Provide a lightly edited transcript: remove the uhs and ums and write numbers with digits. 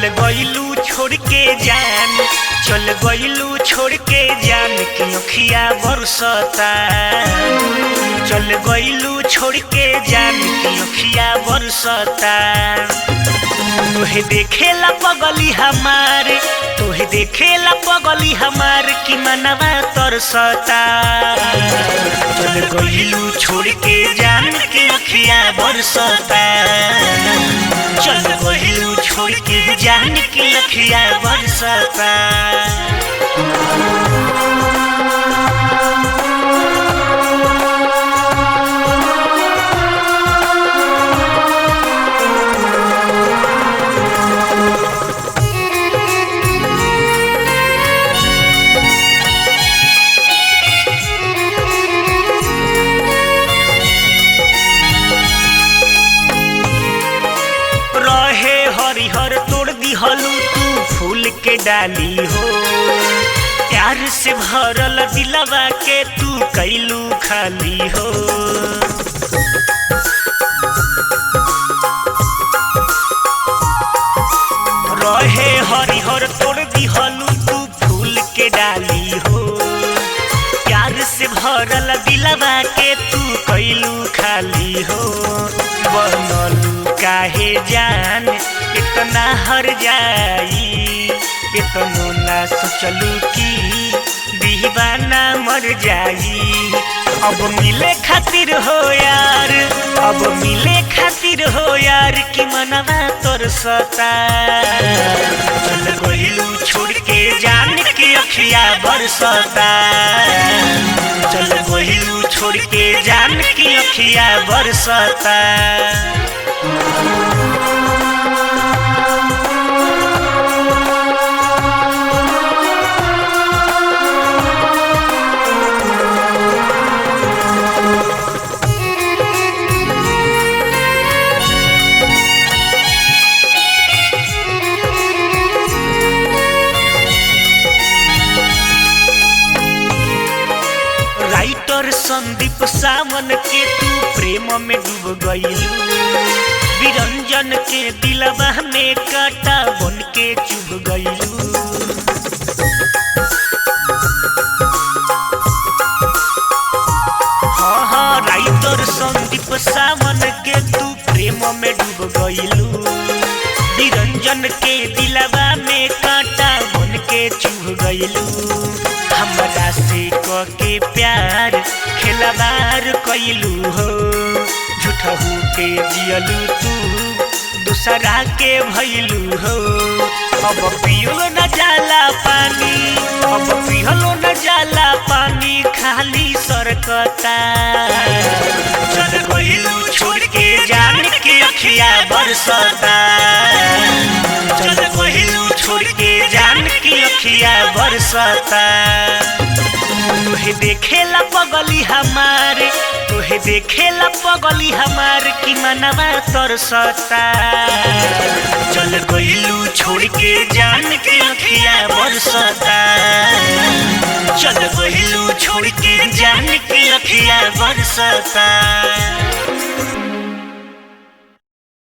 चल गइलू छोड़ के जान, चल गइलू छोड़ के जान की अखिया बरसता। चल गइलू छोड़ के जान की अखिया बरसता। तोहे देखेला पगली हमार, तोहे देखेला पगली हमार की मनवा तरसता। चल गइलू छोड़ के जान की अखिया बरसता। चल गइलू छोड़ के जान की अखिया बरसता। हरिहर तोड़ दिहलू तू फूल के डाली हो। प्यार से भरल दिलवा के तू कैलू खाली हो। रहे हरिहर तोड़ दिहलू तू फूल के डाली हो। प्यार से भरल दिलवा के तू कैलू खाली हो। बनलू काहे जान इतना हर जाई, इतनो ना सोचलू कि दीवाना मर जाई। अब मिले खातिर हो यार, अब मिले खातिर हो यार कि मनवा तरसता। चल गइलू छोड़ के जान की अखिया बरसता। चल गइलू छोड़ के जान की अखिया बरसता। राइटर संदीप सावन के तू प्रेम में डूब गइलू। बिरंजन के दिलवा में कांटा बन के चुभ गइलू। हाँ हाँ राइटर संदीप सावन के तू प्रेम में डूब गइलू। बिरंजन के दिलवा में कांटा बन के चुभ गइलू। हमरा से के प्यार खिलवाड़ कैलू हो। झूठहू के जियलू तू दूसरा के भइलू हो। अब पियो न जाला पानी, अब पिहलो न जाला पानी खाली सरकता। चल गइलू छोड़ के जान की अखिया बरसता। चल गइलू छोड़ के जान की अखिया बरसता। तोहे देखेला पगली हमार, तोहे देखेला पगली हमार की मनवा तरसता। चल गइलू छोड़ के जान की अखिया बरसता। चल गइलू छोड़ के जान की अखिया बरसता।